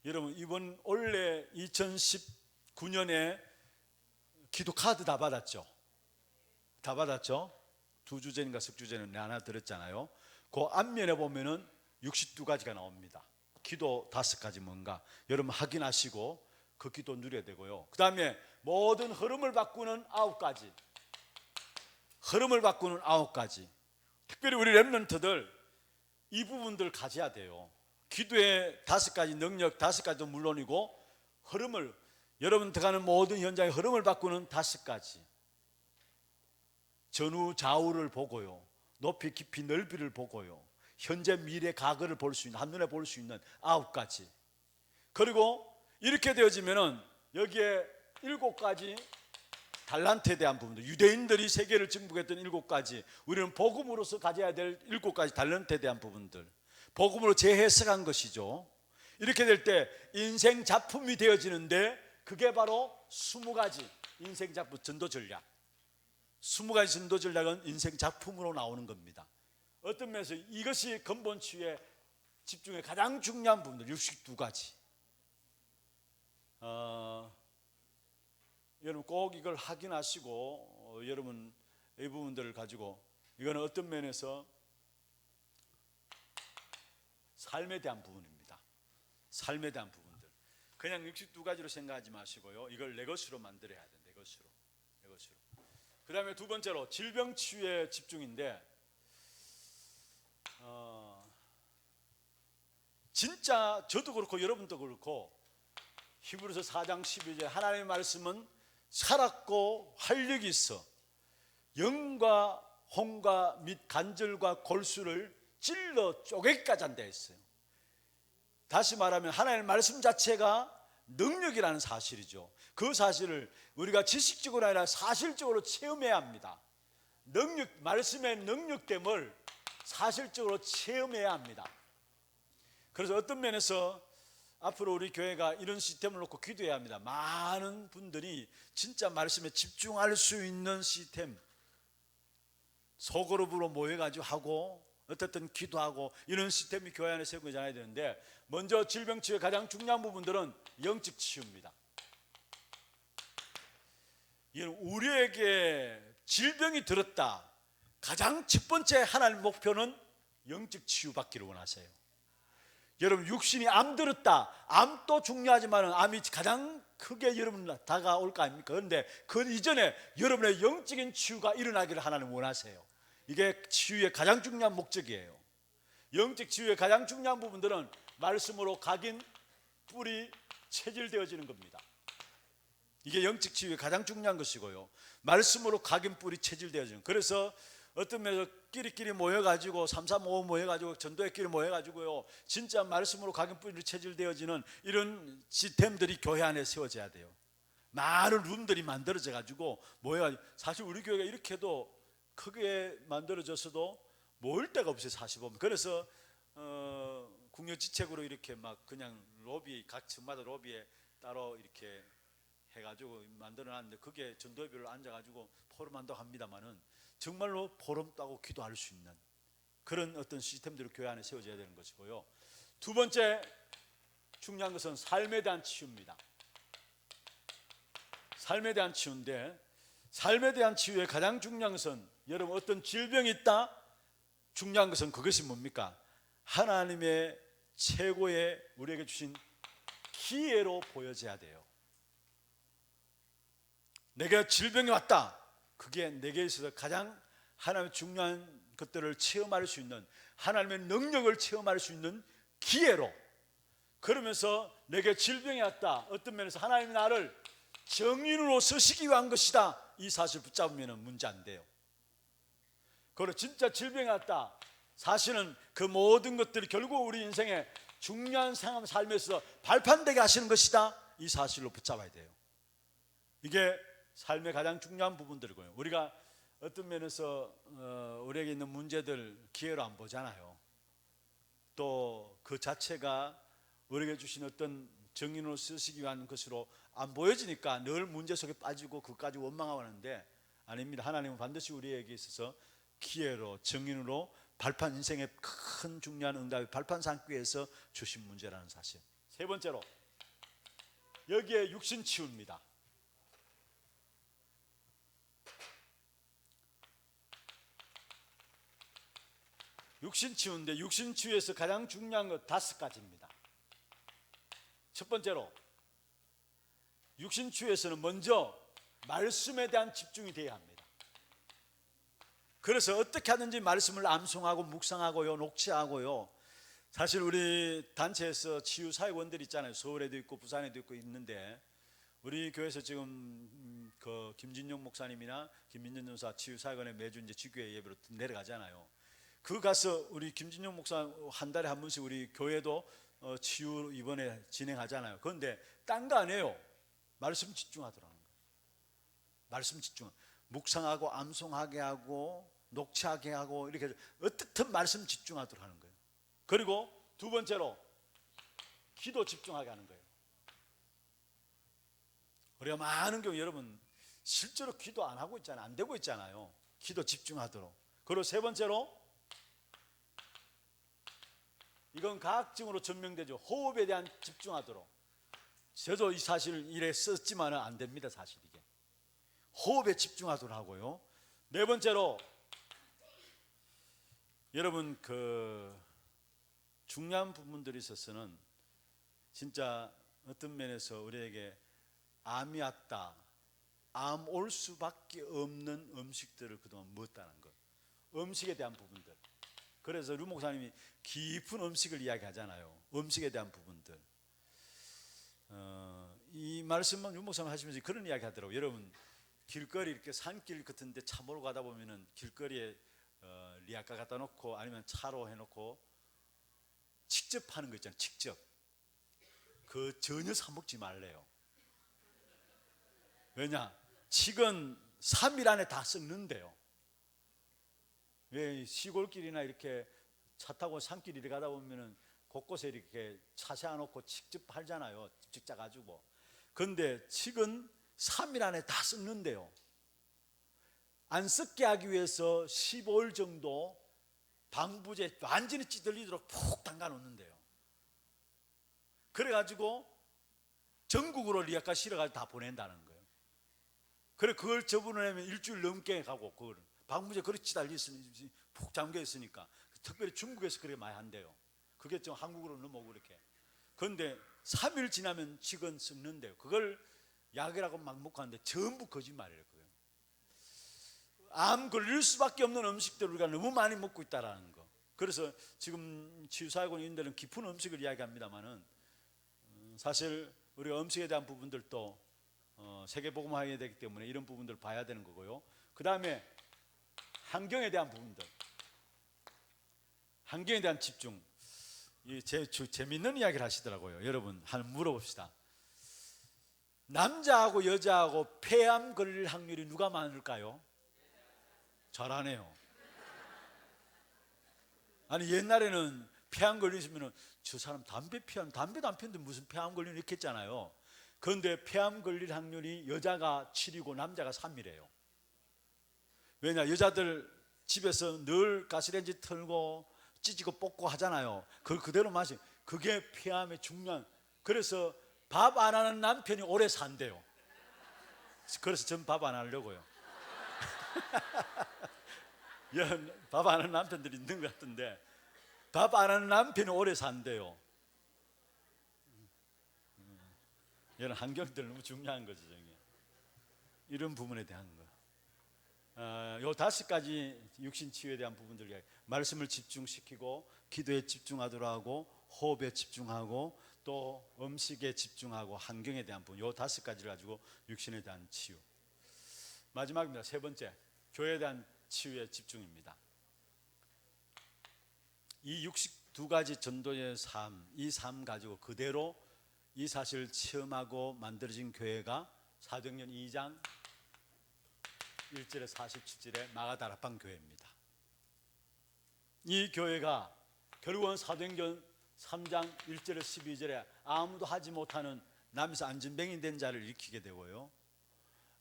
Speaker 1: 여러분 이번 올해 2019년에 기도 카드 다 받았죠? 다 받았죠? 2주전인가 석주전은 하나 들었잖아요. 그 앞면에 보면은 62가지가 나옵니다. 기도 5가지 뭔가 여러분 확인하시고 그 기도 누려야 되고요. 그 다음에 모든 흐름을 바꾸는 9가지. 흐름을 바꾸는 9가지. 특별히 우리 렘넌트들 이 부분들 가져야 돼요. 기도의 5가지 능력 5가지도 물론이고 흐름을, 여러분 들어가는 모든 현장의 흐름을 바꾸는 5가지. 전후 좌우를 보고요, 높이 깊이 넓이를 보고요, 현재 미래 과거를 볼 수 있는, 한눈에 볼 수 있는 9가지. 그리고 이렇게 되어지면은 여기에 7가지 달란트에 대한 부분들, 유대인들이 세계를征服했던 7가지, 우리는 복음으로서 가져야 될 7가지 달란트에 대한 부분들, 복음으로 재해석한 것이죠. 이렇게 될 때 인생 작품이 되어지는데 그게 바로 20가지 인생 작품 전도 전략. 20가지 전도 전략은 인생 작품으로 나오는 겁니다. 어떤 면에서 이것이 근본 치유의 집중의 가장 중요한 부분들 62가지. 여러분 꼭 이걸 확인하시고 여러분 이 부분들을 가지고, 이거는 어떤 면에서 삶에 대한 부분입니다. 삶에 대한 부분들. 그냥 62가지로 생각하지 마시고요, 이걸 내 것으로 만들어야 돼. 내 것으로. 그 다음에 두 번째로 질병 치유의 집중인데, 진짜 저도 그렇고 여러분도 그렇고 히브리서 4장 12절 하나님의 말씀은 살았고 활력이 있어 영과 혼과 및 관절과 골수를 찔러 쪼개기까지 한다 했어요. 다시 말하면 하나님의 말씀 자체가 능력이라는 사실이죠. 그 사실을 우리가 지식적으로 아니라 사실적으로 체험해야 합니다. 말씀의 능력됨을 사실적으로 체험해야 합니다. 그래서 어떤 면에서 앞으로 우리 교회가 이런 시스템을 놓고 기도해야 합니다. 많은 분들이 진짜 말씀에 집중할 수 있는 시스템, 소그룹으로 모여가지고 하고 어쨌든 기도하고 이런 시스템이 교회 안에 세우고 자라야 되는데, 먼저 질병치유의 가장 중요한 부분들은 영적 치유입니다. 이건 우리에게 질병이 들었다, 가장 첫 번째 하나님 목표는 영적 치유받기를 원하세요. 여러분, 육신이 암 들었다, 암도 중요하지만 암이 가장 크게 여러분 다가올 거 아닙니까? 그런데 그 이전에 여러분의 영적인 치유가 일어나기를 하나님 원하세요. 이게 치유의 가장 중요한 목적이에요. 영적 치유의 가장 중요한 부분들은 말씀으로 각인, 뿌리, 체질되어지는 겁니다. 이게 영적 치유의 가장 중요한 것이고요. 말씀으로 각인, 뿌리, 체질되어지는. 그래서 어떤 면에서 끼리끼리 모여가지고 335 모여가지고 전도회끼리 모여가지고요, 진짜 말씀으로 각인, 뿌리, 체질되어지는 이런 시스템들이 교회 안에 세워져야 돼요. 많은 룸들이 만들어져 가지고 모여가지고, 사실 우리 교회가 이렇게도 크게 만들어졌어도 모일 데가 없어요. 45분. 그래서 국려지책으로 이렇게 막 그냥 로비, 각 층마다 로비에 따로 이렇게 해가지고 만들어놨는데, 그게 전도회별로 앉아가지고 포럼한다고 합니다만은 정말로 포럼도 하고 기도할 수 있는 그런 어떤 시스템들이 교회 안에 세워져야 되는 것이고요. 두 번째 중요한 것은 삶에 대한 치유입니다. 삶에 대한 치유인데, 삶에 대한 치유의 가장 중요한 것은, 여러분 어떤 질병이 있다, 중요한 것은 그것이 뭡니까? 하나님의 최고의 우리에게 주신 기회로 보여져야 돼요. 내가 질병이 왔다, 그게 내게 있어서 가장 하나님의 중요한 것들을 체험할 수 있는, 하나님의 능력을 체험할 수 있는 기회로, 그러면서 내게 질병이 왔다, 어떤 면에서 하나님이 나를 정인으로 쓰시기 위한 것이다, 이 사실 붙잡으면 문제 안 돼요. 그리고 진짜 질병이 왔다, 사실은 그 모든 것들이 결국 우리 인생의 중요한 삶에서 발판되게 하시는 것이다, 이 사실로 붙잡아야 돼요. 이게 삶의 가장 중요한 부분들이고요. 우리가 어떤 면에서 우리에게 있는 문제들 기회로 안 보잖아요. 또 그 자체가 우리에게 주신 어떤 정인으로 쓰시기 위한 것으로 안 보여지니까 늘 문제 속에 빠지고 그것까지 원망하고 하는데, 아닙니다. 하나님은 반드시 우리에게 있어서 기회로, 정인으로 발판, 인생의 큰 중요한 응답의 발판 삼기 위해서 주신 문제라는 사실. 세 번째로, 여기에 육신 치유입니다. 육신 치유인데, 육신 치유에서 가장 중요한 것 5가지입니다. 첫 번째로, 육신 치유에서는 먼저 말씀에 대한 집중이 되어야 합니다. 그래서 어떻게 하든지 말씀을 암송하고 묵상하고요, 녹취하고요. 사실 우리 단체에서 치유 사역원들 있잖아요. 서울에도 있고 부산에도 있고 있는데, 우리 교회에서 지금 그 김진용 목사님이나 김민전 전사 치유 사역원에 매주 이제 지교회 예배로 내려가잖아요. 그 가서 우리 김진용 목사 한 달에 한 번씩 우리 교회도 치유 이번에 진행하잖아요. 그런데 딴 거 안 해요. 말씀 집중하더라는 거예요. 말씀 집중, 묵상하고 암송하게 하고 녹취하게 하고 이렇게 어떻든 말씀 집중하도록 하는 거예요. 그리고 두 번째로 기도 집중하게 하는 거예요. 우리가 많은 경우 여러분 실제로 기도 안 하고 있잖아요. 안 되고 있잖아요. 기도 집중하도록. 그리고 세 번째로, 이건 과학적으로 증명되죠. 호흡에 대한 집중하도록. 저도 이 사실 이래 썼지만 안 됩니다. 사실 이게 호흡에 집중하도록 하고요. 네 번째로, 여러분 그 중요한 부분들이 있어서는 진짜 어떤 면에서 우리에게 암이 왔다, 암 올 수밖에 없는 음식들을 그동안 먹었다는 것, 음식에 대한 부분들. 그래서 류 목사님이 깊은 음식을 이야기하잖아요. 음식에 대한 부분들. 이 말씀만 류 목사님 하시면서 그런 이야기 하더라고요. 여러분 길거리 이렇게 산길 같은데 차 몰고 가다 보면은 길거리에 리아카 갖다 놓고 아니면 차로 해놓고 직접 파는 거 있잖아요. 직접. 그 전혀 사 먹지 말래요. 왜냐? 칡은 3일 안에 다 썩는데요. 왜 시골길이나 이렇게 차 타고 산길 이렇게 가다 보면은 곳곳에 이렇게 차 세워놓고 직접 팔잖아요. 직접 짜가지고. 그런데 칡은 3일 안에 다 썩는데요. 안 썩게 하기 위해서 15일 정도 방부제 완전히 찌들리도록 푹 담가 놓는데요. 그래가지고 전국으로 리아카 실어가지고 다 보낸다는 거예요. 그래 그걸 접어내면 일주일 넘게 가고, 그걸 방부제 그렇게 찌달렸으니 푹 잠겨 있으니까 특별히 중국에서 그렇게 많이 한대요. 그게 좀 한국으로 넘어오고 이렇게. 그런데 3일 지나면 칡은 썩는데요. 그걸 약이라고 막 먹고 하는데 전부 거짓말이에요. 그게. 암 걸릴 수밖에 없는 음식들을 우리가 너무 많이 먹고 있다라는 거. 그래서 지금 치유사역원인들은 깊은 음식을 이야기합니다만은 사실 우리가 음식에 대한 부분들도 세계복음화해야 되기 때문에 이런 부분들을 봐야 되는 거고요. 그 다음에 환경에 대한 부분들, 환경에 대한 집중. 재밌는 이야기를 하시더라고요. 여러분 한번 물어봅시다. 남자하고 여자하고 폐암 걸릴 확률이 누가 많을까요? 잘하네요. 아니 옛날에는 폐암 걸리시면은 저 사람 담배도 안 피우는데 무슨 폐암 걸리는 이렇게 했잖아요. 그런데 폐암 걸릴 확률이 여자가 7이고 남자가 3이래요. 왜냐, 여자들 집에서 늘 가스레인지 틀고 찌지고 볶고 하잖아요. 그걸 그대로 마시. 그게 폐암의 중요한. 그래서 밥 안 하는 남편이 오래 산대요. 그래서 전 밥 안 하려고요. 밥 안 하는 남편들이 있는 것 같은데 밥 안 하는 남편이 오래 산대요. 이런 환경들 너무 중요한 거죠. 이런 부분에 대한 거. 요 5가지 육신 치유에 대한 부분들, 말씀을 집중시키고 기도에 집중하도록 하고 호흡에 집중하고 또 음식에 집중하고 환경에 대한 부분, 요 5가지를 가지고 육신에 대한 치유. 마지막입니다. 3번째, 교회에 대한 치유의 집중입니다. 이 62가지 전도의 삶, 이 삶 가지고 그대로 이 사실을 체험하고 만들어진 교회가 사도행전 2장 1절에 47절에 마가다락방 교회입니다. 이 교회가 결국은 사도행전 3장 1절에 12절에 아무도 하지 못하는 남에서 안전뱅이 된 자를 일으키게 되고요,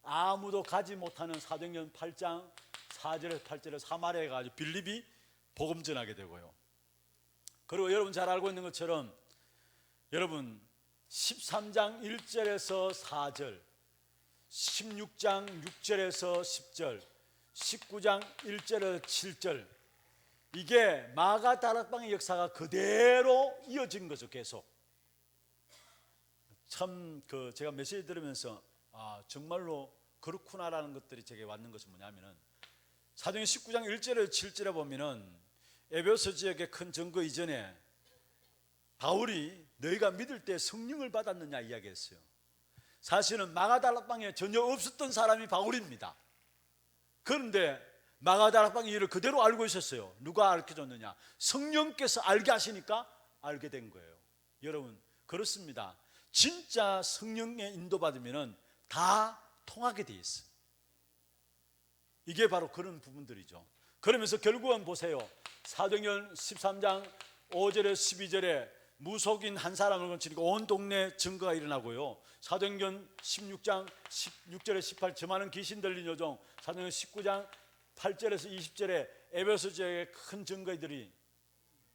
Speaker 1: 아무도 가지 못하는 사도행전 8장 4절에서 8절에 사마리아에 가서 빌립이 복음 전하게 되고요. 그리고 여러분 잘 알고 있는 것처럼 여러분 13장 1절에서 4절, 16장 6절에서 10절, 19장 1절에서 7절, 이게 마가다락방의 역사가 그대로 이어진 거죠. 계속. 참 제가 메시지 들으면서 정말로 그렇구나라는 것들이 제게 왔는 것은 뭐냐면은 사도행전 19장 1절에서 7절에 보면은 에베소 지역의 큰 증거 이전에 바울이 너희가 믿을 때 성령을 받았느냐 이야기했어요. 사실은 마가다락방에 전혀 없었던 사람이 바울입니다. 그런데 마가다락방의 일을 그대로 알고 있었어요. 누가 알려줬느냐? 성령께서 알게 하시니까 알게 된 거예요. 여러분 그렇습니다. 진짜 성령의 인도받으면 다 통하게 돼 있어요. 이게 바로 그런 부분들이죠. 그러면서 결국은 보세요. 사도행전 13장 5절에 12절에 무속인 한 사람을 건치니까 온 동네 증거가 일어나고요. 사도행전 16장 16절에 18 저많은 귀신 들린 여종, 사도행전 19장 8절에서 20절에 에베소 지역의 큰 증거들이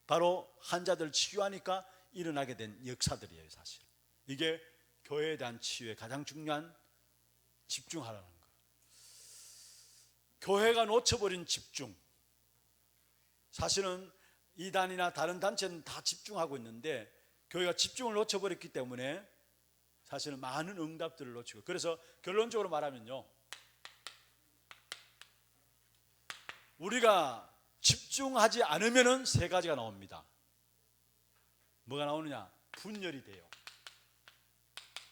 Speaker 1: 바로 환자들 치유하니까 일어나게 된 역사들이에요. 사실 이게 교회에 대한 치유의 가장 중요한 집중하라는 거. 교회가 놓쳐버린 집중. 사실은 이단이나 다른 단체는 다 집중하고 있는데 교회가 집중을 놓쳐버렸기 때문에 사실은 많은 응답들을 놓치고, 그래서 결론적으로 말하면요, 우리가 집중하지 않으면은 3가지가 나옵니다. 뭐가 나오느냐? 분열이 돼요.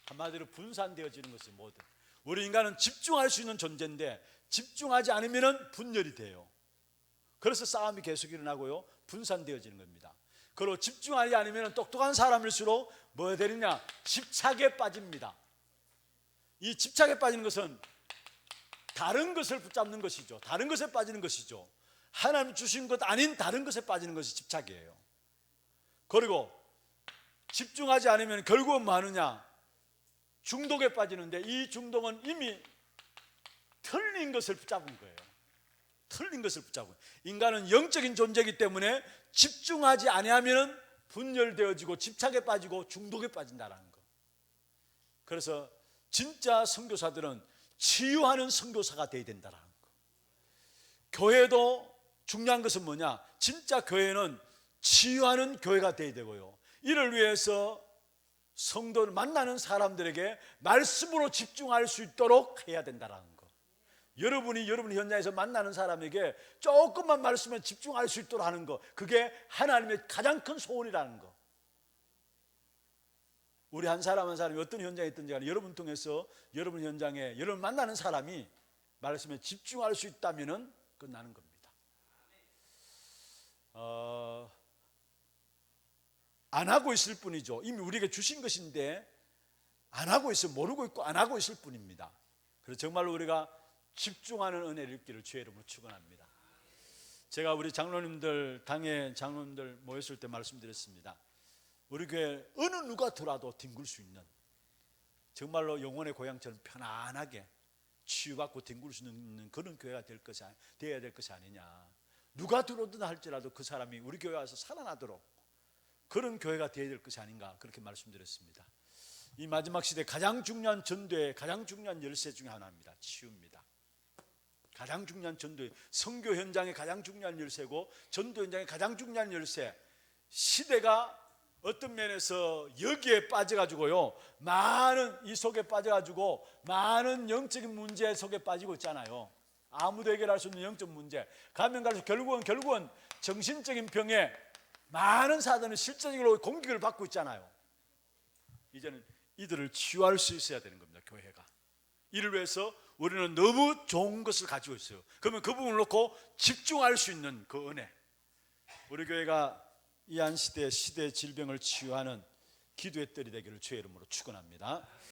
Speaker 1: 한마디로 분산되어지는 것이 뭐든. 우리 인간은 집중할 수 있는 존재인데 집중하지 않으면은 분열이 돼요. 그래서 싸움이 계속 일어나고요, 분산되어지는 겁니다. 그리고 집중하지 않으면 똑똑한 사람일수록 뭐 되느냐? 집착에 빠집니다. 이 집착에 빠지는 것은 다른 것을 붙잡는 것이죠. 다른 것에 빠지는 것이죠. 하나님 주신 것 아닌 다른 것에 빠지는 것이 집착이에요. 그리고 집중하지 않으면 결국은 뭐 하느냐? 중독에 빠지는데, 이 중독은 이미 틀린 것을 붙잡은 거예요. 틀린 것을 붙잡은 거예요. 인간은 영적인 존재이기 때문에 집중하지 아니하면 분열되어지고 집착에 빠지고 중독에 빠진다는 거. 그래서 진짜 선교사들은 치유하는 선교사가 되어야 된다는 거. 교회도 중요한 것은 뭐냐? 진짜 교회는 치유하는 교회가 되어야 되고요, 이를 위해서 성도를 만나는 사람들에게 말씀으로 집중할 수 있도록 해야 된다는 거. 여러분 현장에서 만나는 사람에게 조금만 말씀에 집중할 수 있도록 하는 거, 그게 하나님의 가장 큰 소원이라는 거. 우리 한 사람이 어떤 현장에 있든지 간에 여러분 통해서 여러분 현장에 여러분 만나는 사람이 말씀에 집중할 수 있다면 끝나는 겁니다. 안 하고 있을 뿐이죠. 이미 우리에게 주신 것인데 안 하고 있어, 모르고 있고 안 하고 있을 뿐입니다. 그래서 정말로 우리가 집중하는 은혜를 입기를 주의 이름으로 축원합니다. 제가 우리 장로님들, 당의 장로님들 모였을 때 말씀드렸습니다. 우리 교회 어느 누가 들어와도 뒹굴 수 있는, 정말로 영혼의 고향처럼 편안하게 치유받고 뒹굴 수 있는 그런 교회가 되어야 될 것이 아니냐. 누가 들어오든 할지라도 그 사람이 우리 교회 와서 살아나도록 그런 교회가 되어야 될 것이 아닌가, 그렇게 말씀드렸습니다. 이 마지막 시대 가장 중요한 전도의 가장 중요한 열쇠 중에 하나입니다. 치유입니다. 가장 중요한 전도의, 선교 현장의 가장 중요한 열쇠고 전도 현장의 가장 중요한 열쇠. 시대가 어떤 면에서 여기에 빠져가지고요, 많은 이 속에 빠져가지고 많은 영적인 문제 속에 빠지고 있잖아요. 아무도 해결할 수 없는 영적 문제. 가면 갈수록 결국은 정신적인 병에 많은 사람들은 실제적으로 공격을 받고 있잖아요. 이제는 이들을 치유할 수 있어야 되는 겁니다, 교회가. 이를 위해서 우리는 너무 좋은 것을 가지고 있어요. 그러면 그 부분을 놓고 집중할 수 있는 그 은혜, 우리 교회가 이 한 시대의 질병을 치유하는 기도의 뜰이 되기를 주의 이름으로 축원합니다.